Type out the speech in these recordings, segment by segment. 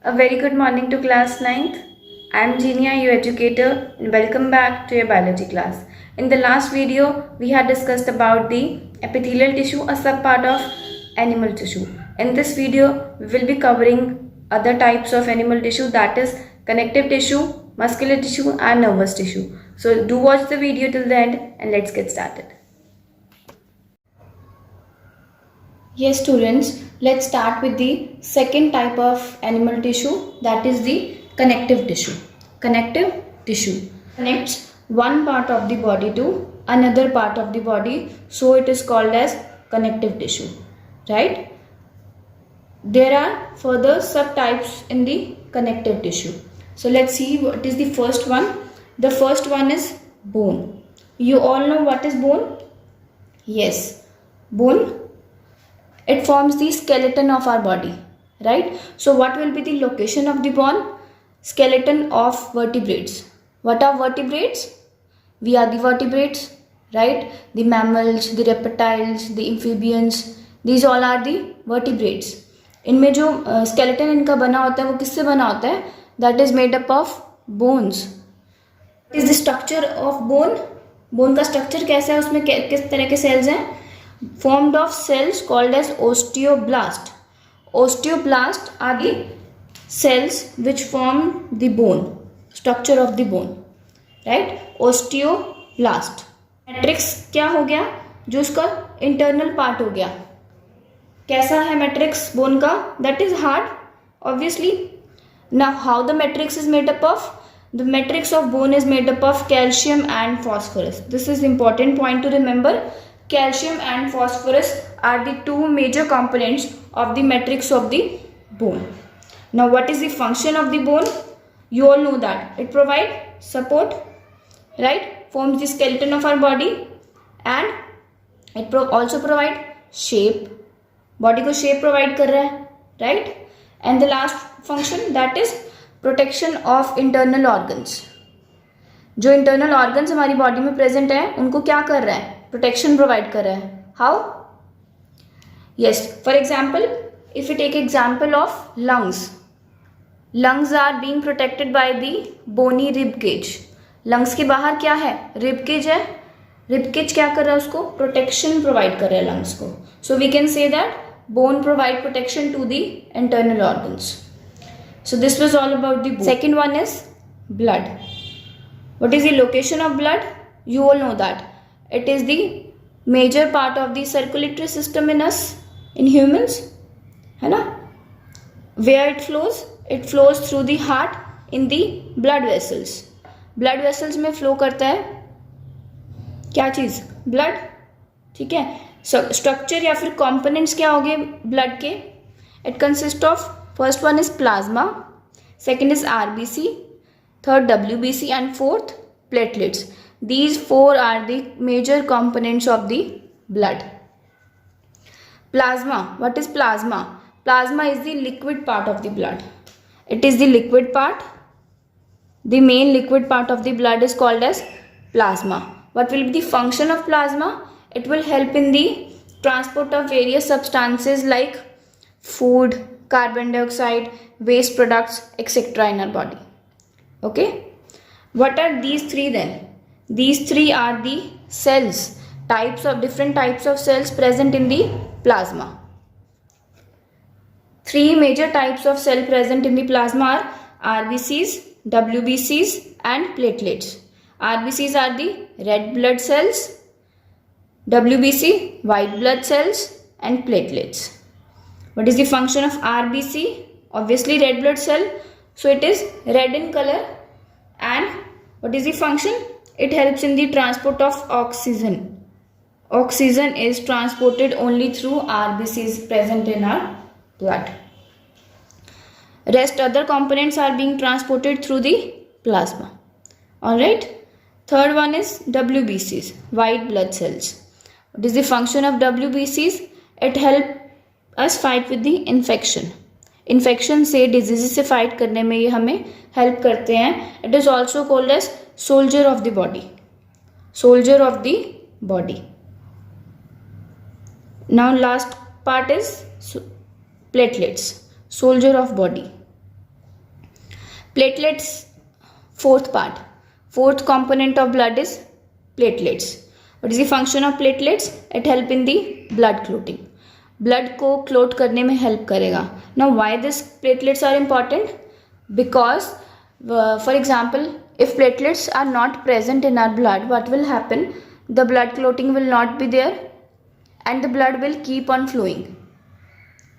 A very good morning to class 9th. I am Genia, your educator, and welcome back to your biology class. In the last video, we had discussed about the epithelial tissue, a subpart of animal tissue. In this video, we will be covering other types of animal tissue, that is connective tissue, muscular tissue and nervous tissue. So do watch the video till the end and let's get started. Yes students, let's start with the second type of animal tissue, that is the connective tissue. Connective tissue connects one part of the body to another part of the body, so it is called as connective tissue, right? There are further subtypes in the connective tissue. So let's see what is the first one. The first one is bone. You all know what is bone? Yes, bone. It forms the skeleton of our body, right? So what will be the location of the bone? Skeleton of vertebrates. What are vertebrates? We are the vertebrates, right? The mammals, the reptiles, the amphibians, these all are the vertebrates. इनमें जो skeleton इनका बना होता है वो किससे बना होता है? That is made up of bones. What is the structure of bone? Bone का structure कैसा है? उसमें किस तरह के cells हैं? Formed of cells called as osteoblast. Osteoblast are the cells which form the bone, structure of the bone, right? Osteoblast. Matrix क्या हो गया? जो उसका internal part हो गया. कैसा है matrix bone का? That is hard, obviously. Now how the matrix is made up of? The matrix of bone is made up of calcium and phosphorus. This is important point to remember. Calcium and phosphorus are the two major components of the matrix of the bone. Now what is the function of the bone? You all know that it provides support, right? Forms the skeleton of our body, and it also provide shape. Body को shape provide कर रहा है, right? And the last function, that is protection of internal organs. जो internal organs हमारी body में present है उनको क्या कर रहा है? Protection provide कर रहा है. How? Yes, for example, if we take example of lungs. Lungs are being protected by the bony rib cage. Lungs के बाहर क्या है? Rib cage है. Rib cage क्या कर रहा है? उसको protection provide कर रहा है lungs को. So we can say that bone provide protection to the internal organs. So this was all about the bone. Second one is blood. What is the location of blood? You all know that. It is the major part of the circulatory system in us, in humans, है ना? Where it flows? It flows through the heart in the blood vessels. Blood vessels में flow करता है क्या चीज? Blood, ठीक है? Structure या फिर components क्या हो गए blood के? It consists of, first one is plasma, second is RBC, third WBC and fourth platelets. These four are the major components of the blood. Plasma. What is plasma? Plasma is the liquid part of the blood. It is the liquid part. The main liquid part of the blood is called as plasma. What will be the function of plasma? It will help in the transport of various substances like food, carbon dioxide, waste products, etc. in our body. Okay? What are these three then? These three are the cells, different types of cells present in the plasma. Three major types of cell present in the plasma are RBCs, WBCs and platelets. RBCs are the red blood cells, WBC white blood cells and platelets. What is the function of RBC? Obviously red blood cell, so it is red in color. And what is the function? It helps in the transport of oxygen. Oxygen is transported only through RBCs present in our blood. Rest other components are being transported through the plasma. Alright. Third one is WBCs, white blood cells. What is the function of WBCs? It helps us fight with the infection. Infection से diseases से fight करने में ये हमें help करते हैं. It is also called as soldier of the body. Soldier of the body. Now last part is platelets, soldier of body. Platelets, fourth component of blood is platelets. What is the function of platelets? It help in the blood clotting. Blood को clot करने में help करेगा. Now why this platelets are important? Because for example, if platelets are not present in our blood, what will happen? The blood clotting will not be there and the blood will keep on flowing,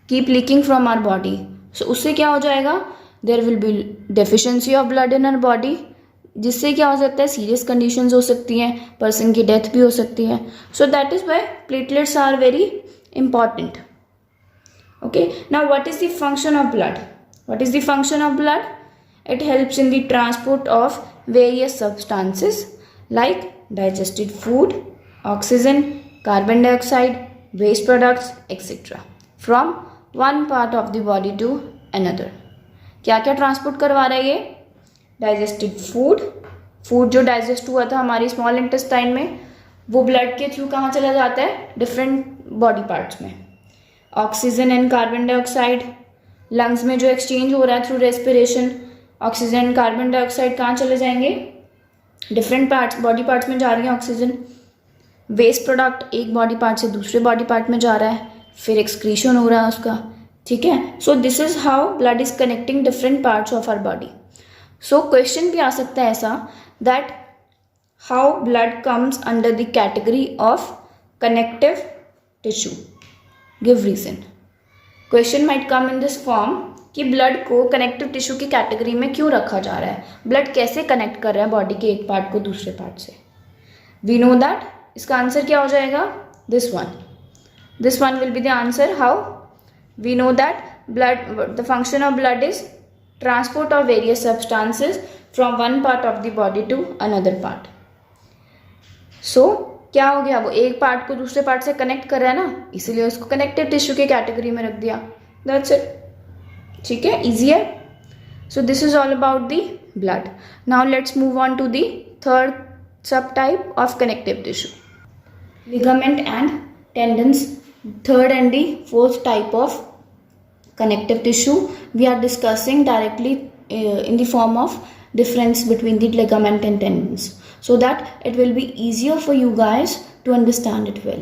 keep leaking from our body. So उससे क्या हो जाएगा? There will be deficiency of blood in our body, जिससे क्या हो सकता है? Serious conditions हो सकती हैं, पर्सन की डेथ भी हो सकती है. So that is why platelets are very important. Okay, now what is the function of blood? What is the function of blood? It helps in the transport of various substances like digested food, oxygen, carbon dioxide, waste products etcetera from one part of the body to another. क्या क्या transport करवा रहा है ये? Digested food जो digest हुआ था हमारी स्मॉल इंटेस्टाइन में, वो ब्लड के थ्रू कहाँ चला जाता है? डिफरेंट बॉडी पार्ट्स में. Oxygen and carbon dioxide lungs में जो एक्सचेंज हो रहा है through respiration, oxygen and carbon dioxide कहाँ चले जाएंगे? डिफरेंट पार्ट्स, बॉडी पार्ट्स में जा रही है ऑक्सीजन. वेस्ट प्रोडक्ट एक बॉडी पार्ट से दूसरे बॉडी पार्ट में जा रहा है, फिर एक्सक्रीशन हो रहा है उसका. ठीक है, so this is how blood is connecting different parts of our body. So question भी आ सकता है ऐसा that how blood comes under the category of connective tissue, give reason. Question might come in this form कि blood को connective tissue की category में क्यों रखा जा रहा है? ब्लड कैसे कनेक्ट कर रहा है बॉडी के एक पार्ट को दूसरे पार्ट से? We know that. इसका आंसर क्या हो जाएगा? This one will be the answer. How? We know that the function of blood is transport of various substances from one part of the body to another part. So क्या हो गया? वो एक part को दूसरे पार्ट से connect कर रहा है ना, इसीलिए उसको कनेक्टिव टिश्यू के कैटेगरी में रख दिया. That's it. ठीक है, easy है. So this is all about the blood. Now let's move on to the third subtype of connective tissue, ligament and tendons. Third and the fourth type of connective tissue we are discussing directly in the form of difference between the ligament and tendons, so that it will be easier for you guys to understand it well.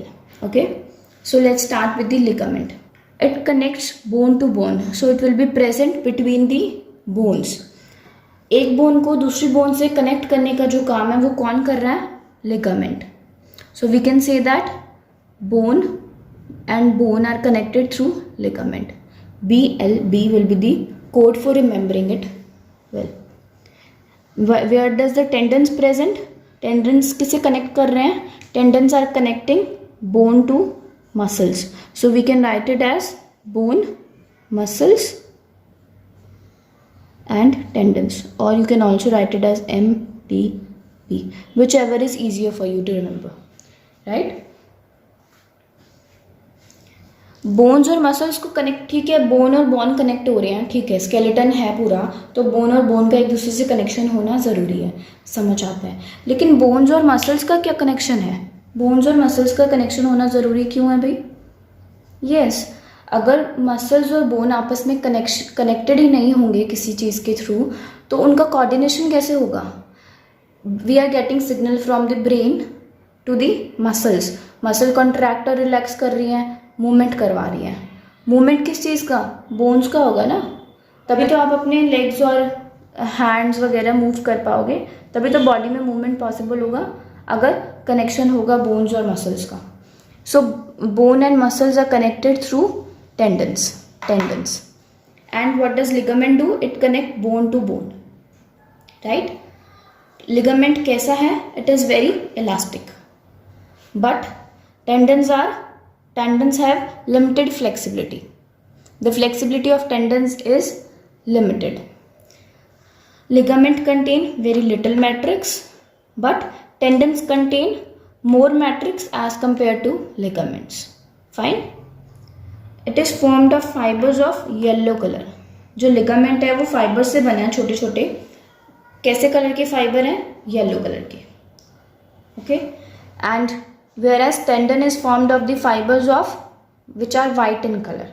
Okay, so let's start with the ligament. It connects bone to bone, so it will be present between the bones. एक bone को दूसरी bone से connect करने का जो काम है वो कौन कर रहा है? ligament. So we can say that bone and bone are connected through ligament. BLB will be the code for remembering it well. Where does the tendons present? Tendons किसे connect कर रहे हैं? Tendons are connecting bone to muscles. So we can write it as bone, muscles and tendons, or you can also write it as MTP, whichever is easier for you to remember, right? Bones और muscles को connect, ठीक है, bone और bone connect हो रहे हैं, ठीक है, स्केलेटन है पूरा, तो बोन और बोन का एक दूसरे से कनेक्शन होना ज़रूरी है, समझ आता है. लेकिन बोन्स और मसल्स का क्या कनेक्शन है? बोन्स और मसल्स का कनेक्शन होना ज़रूरी क्यों है भाई? यस, अगर मसल्स और बोन आपस में कनेक्टेड ही नहीं होंगे किसी चीज़ के थ्रू, तो उनका कोऑर्डिनेशन कैसे होगा? We are getting signal from the brain to the muscles. Muscle contract और रिलैक्स कर रही हैं, मूवमेंट करवा रही है. मूवमेंट किस चीज़ का? बोन्स का होगा ना, तभी तो आप अपने लेग्स और हैंड्स वगैरह मूव कर पाओगे, तभी तो बॉडी में मूवमेंट पॉसिबल होगा अगर कनेक्शन होगा बोन्स और मसल्स का. So bone and muscles are connected through tendons. And what does ligament do? It connect bone to bone, right? Ligament कैसा है? It is very elastic, but tendons have limited flexibility. The flexibility of tendons is limited. Ligament contain very little matrix, but tendons contain more matrix as compared to ligaments. Fine. It is formed of fibers of yellow color. जो ligament है वो fibers से बना है, छोटे छोटे. कैसे colour के फाइबर हैं? येलो कलर के. Okay, and whereas tendon is formed of the fibers of which are white in color.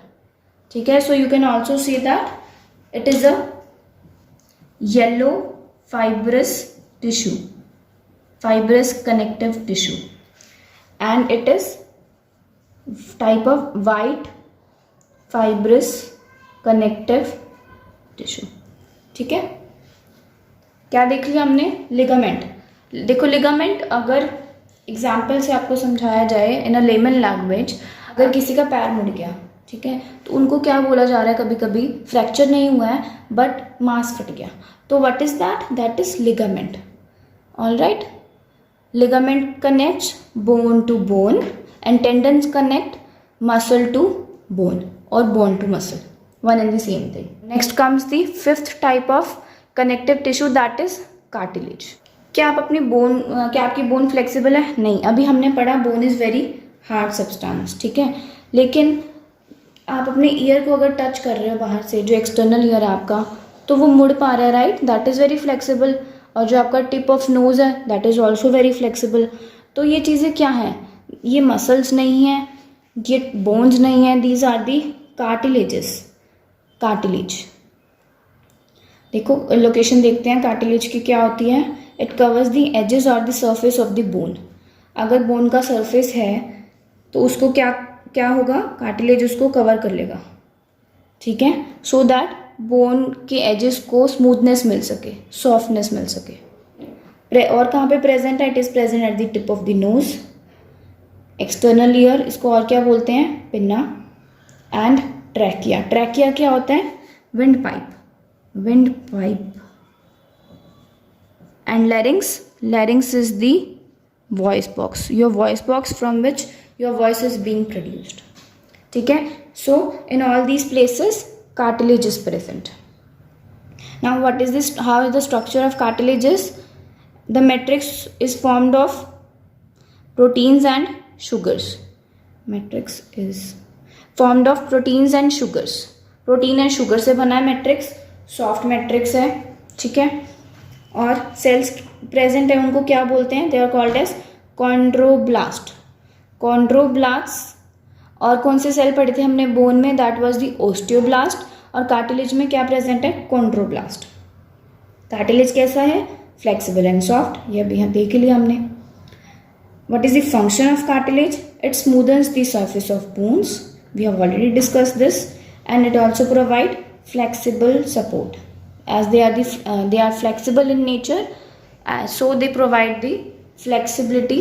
ठीक है, so you can also see that it is a yellow fibrous tissue, fibrous connective tissue, and it is type of white fibrous connective tissue. ठीक है, क्या देख लिया हमने? Ligament. देखो ligament अगर एग्जाम्पल से आपको समझाया जाए इन अ लेमन लैंग्वेज, अगर किसी का पैर मुड़ गया, ठीक है, तो उनको क्या बोला जा रहा है? कभी कभी फ्रैक्चर नहीं हुआ है बट मांस फट गया, तो what is that? That is ligament. All right. Ligament connects bone to bone and tendons connect muscle to bone और bone to muscle, one and the same thing. Next comes the fifth type of connective tissue, that is cartilage. क्या आप अपनी bone, क्या आपकी bone flexible है? नहीं. अभी हमने पढ़ा bone is very hard substance, ठीक है, लेकिन आप अपने ईयर को अगर टच कर रहे हो बाहर से, जो एक्सटर्नल ईयर है आपका, तो वो मुड़ पा रहा है, right? That is very flexible. और जो आपका टिप ऑफ नोज़ है, that is also very flexible. तो ये चीज़ें क्या हैं? ये मसल्स नहीं हैं, ये बोन्स नहीं हैं, these are the cartilages. Cartilage. देखो लोकेशन देखते हैं कार्टिलेज की क्या होती है. इट कवर्स द एजेस और the surface of the bone. अगर बोन का सरफेस है तो उसको क्या क्या होगा? कार्टिलेज उसको कवर कर लेगा, ठीक है, सो दैट बोन के एजेस को स्मूथनेस मिल सके, सॉफ्टनेस मिल सके. और कहाँ पे प्रेजेंट है? It is present at the tip of the nose, external ear, इसको और क्या बोलते हैं? पिन्ना. And trachea. ट्रैकिया क्या होता है? Wind pipe. Wind pipe. And larynx. Larynx is the voice box, your voice box from which your voice is being produced. ठीक है, so in all these places cartilage is present. Now what is this? How is the structure of cartilage is? The matrix is formed of proteins and sugars. Matrix is formed of proteins and sugars. Protein and sugar से बना है matrix. Soft matrix है, ठीक है. और cells present है, उनको क्या बोलते हैं? They are called as chondroblast. Chondroblast. और कौन से सेल पढ़े थे हमने बोन में? That was the osteoblast. और कार्टिलेज में क्या प्रेजेंट है? कॉन्ड्रोब्लास्ट. कार्टिलेज कैसा है? Flexible and soft. ये अभी यहाँ देख लिया हमने. What is the function of cartilage? It smoothens the surface of bones. We have already discussed this. And it also provide flexible support as they are flexible in nature, so they provide the flexibility.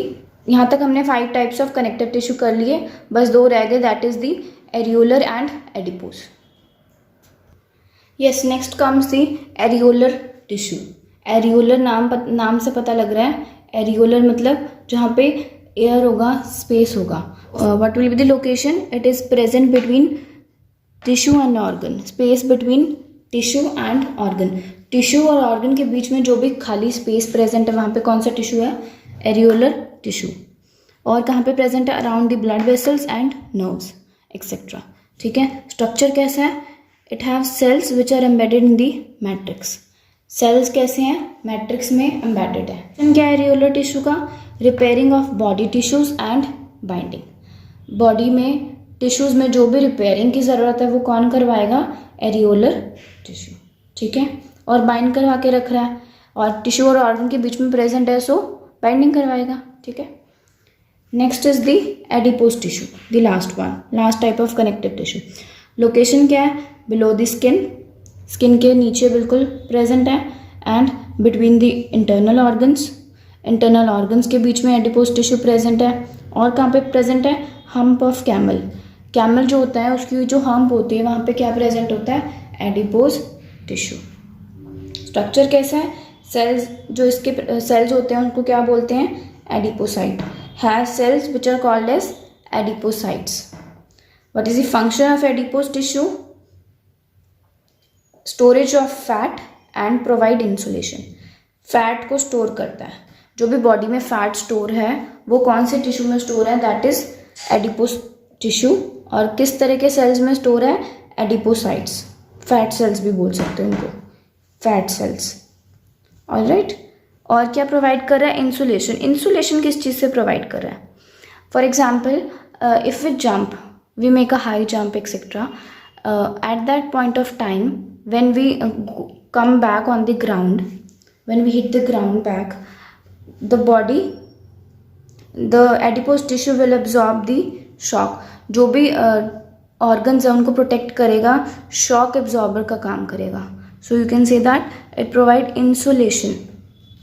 यहाँ तक हमने 5 types of connective tissue कर लिए, बस 2 रह गए, that is the areolar and adipose. Yes, next comes the areolar tissue. Areolar नाम से पता लग रहा है. एरियोलर मतलब जहाँ पे एयर होगा, स्पेस होगा. What will be the location? It is present between tissue and organ. Space between tissue and organ. Tissue और ऑर्गन के बीच में जो भी खाली स्पेस प्रेजेंट है, वहाँ पे कौन सा टिश्यू है? Areolar tissue. और कहाँ पे प्रेजेंट है? Around the blood vessels and nerves etcetera. ठीक है. स्ट्रक्चर कैसा है? It have cells which are embedded in the matrix. Cells कैसे हैं? मैट्रिक्स में एम्बेडेड है. क्या है एरियोलर टिश्यू का? Repairing of body tissues and binding. Body में टिश्यूज में जो भी रिपेयरिंग की ज़रूरत है वो कौन करवाएगा? Areolar tissue. ठीक है. और बाइंड करवा के रख रहा है, और टिश्यू और ऑर्गन के बीच में प्रेजेंट है, सो बाइंडिंग करवाएगा. ठीक है. Next is the adipose tissue, the last one, last type of connective tissue. Location क्या है? Below the skin. स्किन के नीचे बिल्कुल प्रेजेंट है. And between the internal organs. Internal organs के बीच में एडिपोज टिश्यू प्रेजेंट है. और कहाँ पे प्रेजेंट है? Hump of camel. कैमल जो होता है उसकी जो हम्प होती है वहाँ पे क्या प्रेजेंट होता है? Adipose tissue. स्ट्रक्चर कैसा है? सेल्स, जो इसके सेल्स होते हैं उनको क्या बोलते हैं? Adipocyte. Have cells which are called as adipocytes. What is the function of adipose tissue? Storage of fat and provide insulation. Fat को स्टोर करता है. जो भी बॉडी में फैट स्टोर है वो कौन से टिश्यू में स्टोर है? That is adipose tissue. और किस तरह के सेल्स में स्टोर है? एडिपोसाइट्स. फैट सेल्स भी बोल सकते हैं उनको, फैट सेल्स. ऑलराइट. और क्या प्रोवाइड कर रहा है? इंसुलेशन. इंसुलेशन किस चीज़ से प्रोवाइड कर रहा है? For example, if we jump, we make a high jump etcetera, at that point of time when we come back on the ground, when we hit the ground back, the body, the adipose tissue will absorb the shock. जो भी organs है उनको protect करेगा, shock absorber का काम करेगा. So you can say that it provide insulation.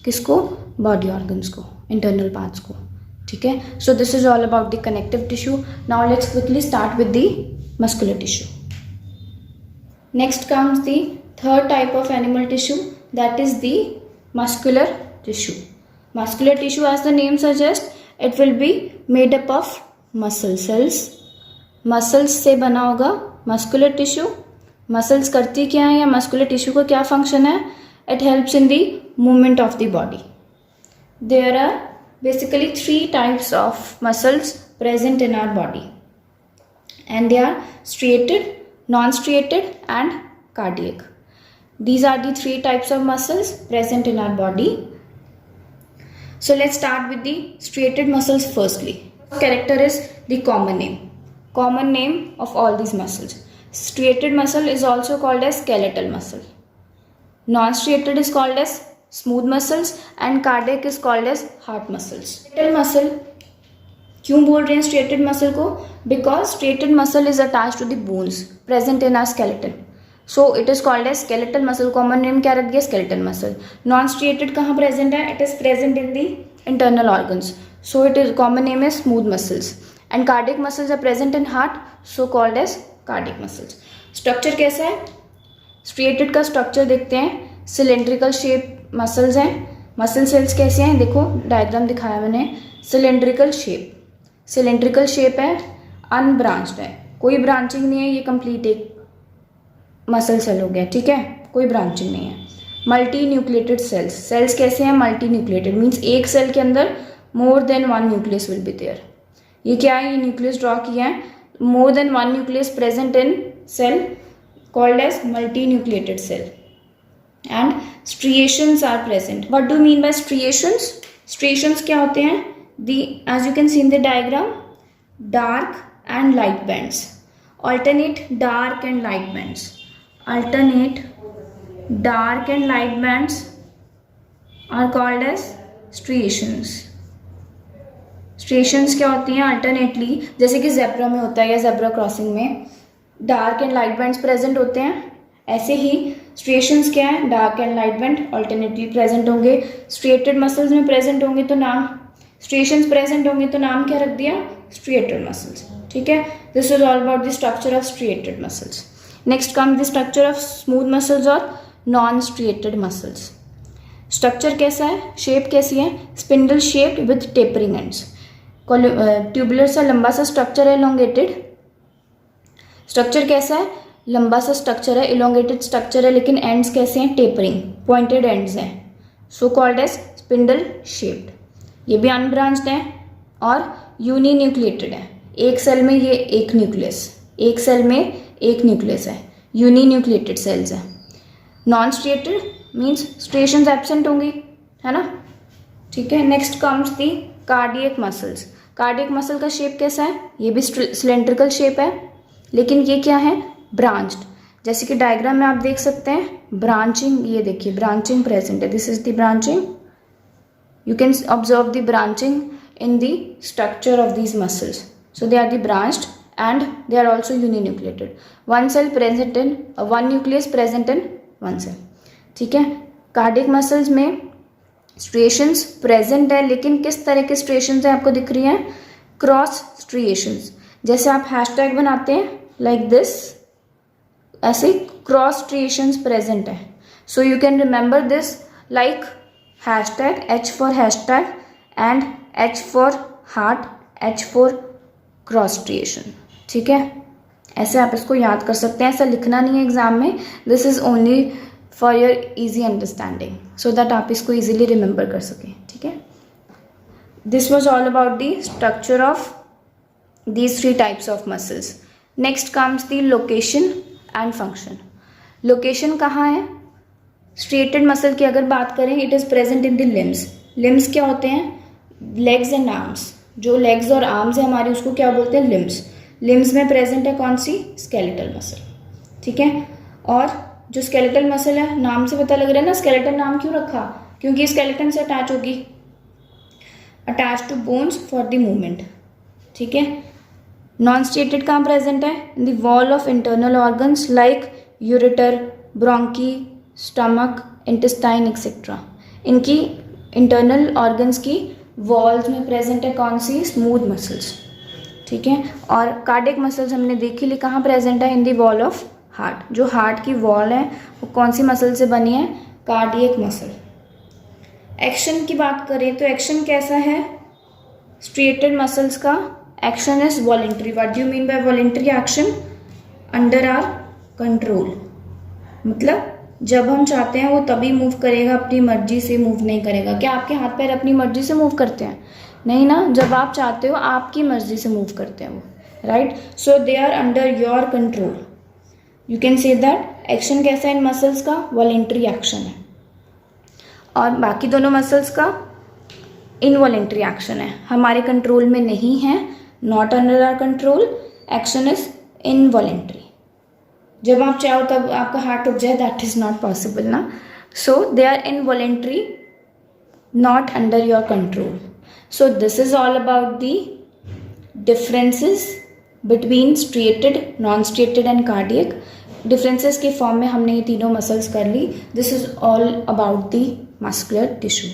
किसको? Body organs को, internal parts को. ठीक है. So this is all about the connective tissue. Now let's quickly start with the muscular tissue. Next comes the third type of animal tissue, that is the muscular tissue. Muscular tissue, as the name suggests, it will be made up of muscle cells. Muscles से बना होगा muscular tissue. Muscles करती क्या है या muscular tissue का क्या function है? It helps in the movement of the body. There are basically 3 types of muscles present in our body, and they are striated, non-striated and cardiac. These are the 3 types of muscles present in our body. So let's start with the striated muscles firstly. Character is the common name of all these muscles. Striated muscle is also called as skeletal muscle. Non-striated is called as smooth muscles and cardiac is called as heart muscles. Striated muscle, क्यों बोल रहे हैं striated muscle को? Because striated muscle is attached to the bones present in our skeleton. So it is called as skeletal muscle. Common name क्या रख दिया? Skeletal muscle. Non-striated कहाँ present है? It is present in the internal organs. So it is common name is smooth muscles. And cardiac muscles are present in heart, so called as cardiac muscles. Structure कैसा है? Striated का structure देखते हैं. Cylindrical shape muscles हैं. Muscle cells कैसे हैं? देखो diagram दिखाया मैंने. Cylindrical shape. Cylindrical shape है. Unbranched है. कोई branching नहीं है. ये complete एक मसल सेल हो गया. ठीक है, कोई ब्रांचिंग नहीं है. मल्टी न्यूक्लिएटेड सेल्स कैसे हैं? मल्टी न्यूक्लिएटेड मीन्स एक सेल के अंदर more than 1 nucleus will be there. ये क्या है? ये न्यूक्लियस ड्रॉ किया है. More than 1 nucleus present in cell called as multi nucleated cell. And striations are present. What do mean by striations? Striations क्या होते हैं? The as you can see in the diagram, dark and light bands. Alternate dark and light bands. Alternate dark and light bands are called as striations. Striations क्या होती हैं? Alternately, जैसे कि zebra में होता है या zebra crossing में dark and light bands present होते हैं, ऐसे ही striations क्या है? Dark and light band alternately present होंगे. Striated muscles में present होंगे तो नाम striations present होंगे तो नाम क्या रख दिया? Striated muscles. ठीक है. This is all about the structure of striated muscles. Next comes the structure of smooth muscles और non-striated muscles. Structure कैसा है? Shape कैसी है? Spindle shaped with tapering ends. Tubular सा लंबा सा structure है, elongated. Structure कैसा है? लंबा सा structure है, elongated structure है, लेकिन ends कैसे हैं? Tapering, pointed ends हैं. So called as spindle shaped. ये भी unbranched है और uninucleated है. एक सेल में ये एक न्यूक्लियस, एक सेल में एक न्यूक्लियस है. यूनिन्यूक्लिएटेड सेल्स है. Non striated means striations absent होंगी, है ना. ठीक है. Next comes the cardiac muscles. Cardiac muscle का शेप कैसा है? ये भी सिलेंड्रिकल शेप है, लेकिन ये क्या है? ब्रांच्ड. जैसे कि डायग्राम में आप देख सकते हैं ब्रांचिंग, ये देखिए ब्रांचिंग प्रेजेंट है. This is the branching. You can observe the branching in the structure of these muscles. So they are the branched and they are also uninucleated. One cell present in one nucleus present in one cell. ठीक है. Cardiac muscles में striations present है, लेकिन किस तरह के striations है आपको दिख रही हैं? Cross striations. जैसे आप हैशटैग बनाते हैं लाइक दिस, ऐसे क्रॉस स्ट्रिएशंस प्रेजेंट है. So you can remember this like hashtag, H for hashtag and H for heart, H for cross striation. ठीक है. ऐसे आप इसको याद कर सकते हैं. ऐसा लिखना नहीं है एग्जाम में. This is only for your easy understanding, so that आप इसको इजीली रिमेंबर कर सकें. ठीक है. This was all about the structure of these 3 types of muscles. Next comes the location and function. Location कहाँ है? स्ट्रिएटेड मसल की अगर बात करें, it is present in the limbs. Limbs क्या होते हैं? Legs and arms. जो लेग्स और आर्म्स है हमारी, उसको क्या बोलते हैं? लिम्स. लिम्स में प्रेजेंट है कौन सी? Skeletal muscle. ठीक है. और जो स्केलेटल मसल है, नाम से पता लग रहा है ना, स्केलेटन नाम क्यों रखा, क्योंकि स्केलेटन से अटैच होगी, attach to bones for the movement. ठीक है। नॉन स्टेटेड कहाँ प्रेजेंट है, in the wall of internal organs like ureter, bronchi, stomach, intestine etcetera. इनकी इंटरनल ऑर्गन्स की वॉल्स में प्रेजेंट है कौन सी, स्मूथ मसल्स। ठीक है। और कार्डियक मसल्स हमने देखी ली कहाँ प्रेजेंट है, इन दी वॉल ऑफ हार्ट। जो हार्ट की वॉल है वो कौन सी मसल से बनी है, कार्डियक मसल। एक्शन की बात करें तो एक्शन कैसा है, स्ट्रेटेड मसल्स का action is voluntary. What do you mean by voluntary action, under our control. मतलब जब हम चाहते हैं वो तभी मूव करेगा, अपनी मर्जी से मूव नहीं करेगा। क्या आपके हाथ पैर अपनी मर्जी से मूव करते हैं, नहीं ना, जब आप चाहते हो आपकी मर्जी से मूव करते हैं वो, right. So they are under your control, you can say that. Action कैसा है इन मसल्स का, वॉलेंट्री एक्शन है। और बाकी दोनों मसल्स का इनवॉलेंट्री एक्शन है, हमारे कंट्रोल में नहीं है, not under our control, action is involuntary. जब आप चाहो तब आपका हार्ट रुक जाए, दैट इज नॉट पॉसिबल ना। So they are involuntary, not under your control. So this is all about the differences between striated, non-striated and cardiac. Differences के form में हमने ये तीनों मसल्स कर ली। This is all about the muscular tissue.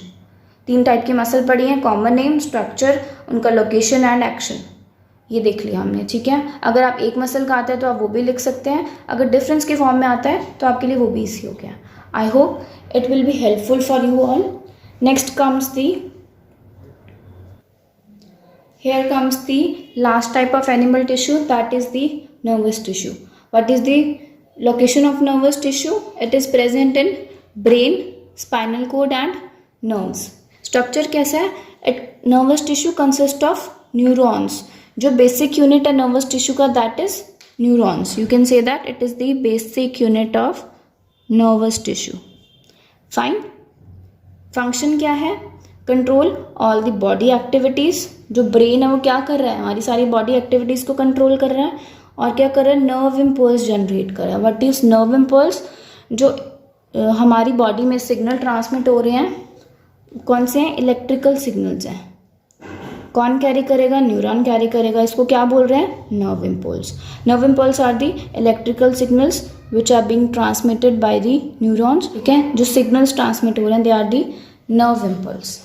3 type की muscle पड़ी हैं, common name, structure, उनका लोकेशन एंड एक्शन, ये देख लिया हमने। ठीक है। अगर आप एक मसल का आता है तो आप वो भी लिख सकते हैं, अगर डिफरेंस के फॉर्म में आता है तो आपके लिए वो भी इजी हो गया। I hope it will be helpful for you all. Next comes the Here comes the last type of animal tissue, that is the nervous tissue. What is the location of nervous tissue? It is present in brain, spinal cord and nerves. Structure कैसा है, nervous tissue consists of neurons. जो basic unit है nervous tissue का, that is neurons. You can say that it is the basic unit of nervous tissue. Fine. Function क्या है, control all the body activities. जो brain है वो क्या कर रहा है, हमारी सारी बॉडी एक्टिविटीज़ को कंट्रोल कर रहा है। और क्या कर रहा है, नर्व इम्पल्स जनरेट कर रहा है। व्हाट इज नर्व इम्पल्स, जो हमारी बॉडी में सिग्नल ट्रांसमिट हो रहे हैं, कौन से हैं, इलेक्ट्रिकल सिग्नल्स हैं। कौन कैरी करेगा, न्यूरॉन कैरी करेगा। इसको क्या बोल रहे हैं, nerve impulse. Nerve impulse are the electrical signals which are being transmitted by the neurons. ठीक है, जो सिग्नल्स ट्रांसमिट हो रहे हैं they are the nerve impulse.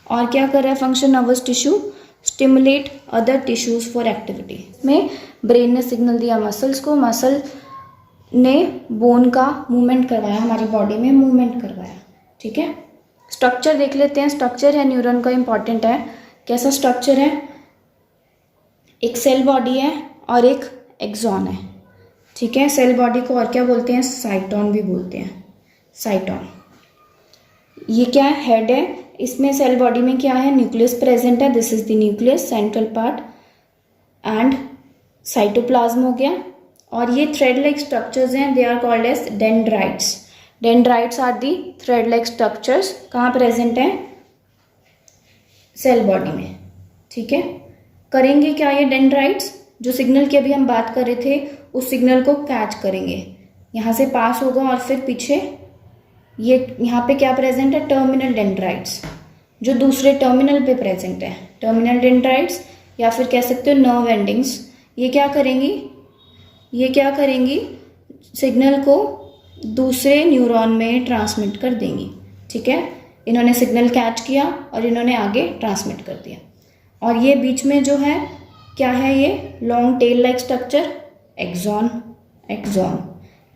और क्या कर रहा है function nervous tissue, stimulate other tissues for activity. में ब्रेन ने सिग्नल दिया मसल्स को, मसल ने बोन का मूवमेंट करवाया, हमारी बॉडी में मूवमेंट करवाया। ठीक है। स्ट्रक्चर देख लेते हैं, स्ट्रक्चर है न्यूरॉन का इंपॉर्टेंट है। कैसा स्ट्रक्चर है, एक सेल बॉडी है और एक एक्सॉन है। ठीक है। सेल बॉडी को और क्या बोलते हैं, साइटोन भी बोलते हैं, साइटोन। ये क्या है, हेड है। इसमें सेल बॉडी में क्या है, न्यूक्लियस प्रेजेंट है, this is the nucleus, central part, and cytoplasm हो गया। और ये थ्रेड लाइक स्ट्रक्चर्स हैं, they are called as dendrites. Dendrites are the thread like structures, कहाँ प्रेजेंट हैं, सेल बॉडी में। ठीक है। करेंगे क्या ये डेंड्राइट्स, जो सिग्नल की अभी हम बात कर रहे थे उस सिग्नल को कैच करेंगे, यहाँ से पास होगा और फिर पीछे ये यहाँ पे क्या प्रेजेंट है, टर्मिनल डेंड्राइट्स, जो दूसरे टर्मिनल पे प्रेजेंट है, टर्मिनल डेंड्राइट्स, या फिर कह सकते हो नर्व एंडिंग्स। ये क्या करेंगी, ये क्या करेंगी, सिग्नल को दूसरे न्यूरॉन में ट्रांसमिट कर देंगी। ठीक है। इन्होंने सिग्नल कैच किया और इन्होंने आगे ट्रांसमिट कर दिया। और ये बीच में जो है क्या है, ये long tail like structure, axon, axon.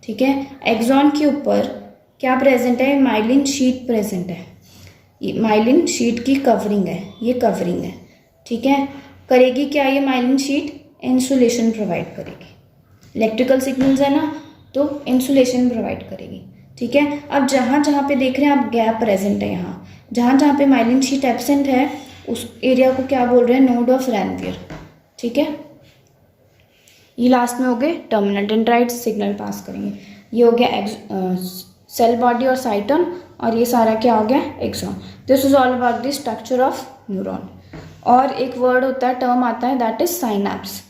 ठीक है। एक्सॉन के ऊपर क्या प्रेजेंट है, माइलिन शीट प्रेजेंट है। ये माइलिन शीट की कवरिंग है, ये कवरिंग है। ठीक है। करेगी क्या ये माइलिन शीट, इंसुलेशन प्रोवाइड करेगी। इलेक्ट्रिकल सिग्नल्स है ना, तो इंसुलेशन प्रोवाइड करेगी। ठीक है। अब जहाँ जहाँ पे देख रहे हैं आप गैप प्रेजेंट है, यहाँ जहाँ जहाँ पे माइलिन शीट एब्सेंट है उस एरिया को क्या बोल रहे हैं, नोड ऑफ रैनवियर। ठीक है। ये लास्ट में हो गए टर्मिनल डेंड्राइट्स, सिग्नल पास करेंगे। ये हो गया सेल बॉडी और साइटोन, और ये सारा क्या हो गया, axon. This is all about the structure of neuron. और एक वर्ड होता है, टर्म आता है, that is synapse.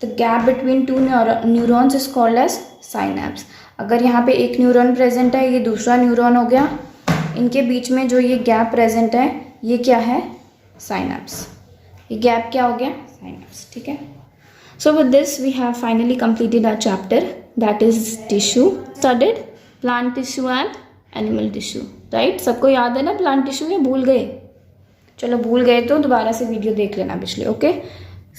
The gap between two neurons is called as synapse. अगर यहाँ पे एक न्यूरॉन प्रेजेंट है, ये दूसरा न्यूरॉन हो गया, इनके बीच में जो ये गैप प्रेजेंट है ये क्या है, साइनैप्स। ये गैप क्या हो गया, साइनैप्स, ठीक है। So with this we have finally completed our chapter that is tissue, studied plant tissue and animal tissue, right. सबको याद है ना प्लांट टिश्यू, या भूल गए? चलो भूल गए तो दोबारा से वीडियो देख लेना पिछले, okay.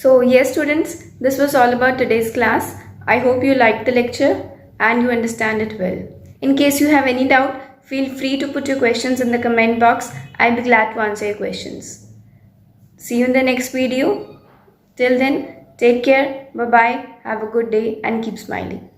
So yes students, this was all about today's class. I hope you liked the lecture and you understand it well. In case you have any doubt, feel free to put your questions in the comment box. I'll be glad to answer your questions. See you in the next video. Till then, take care, bye bye, have a good day and keep smiling.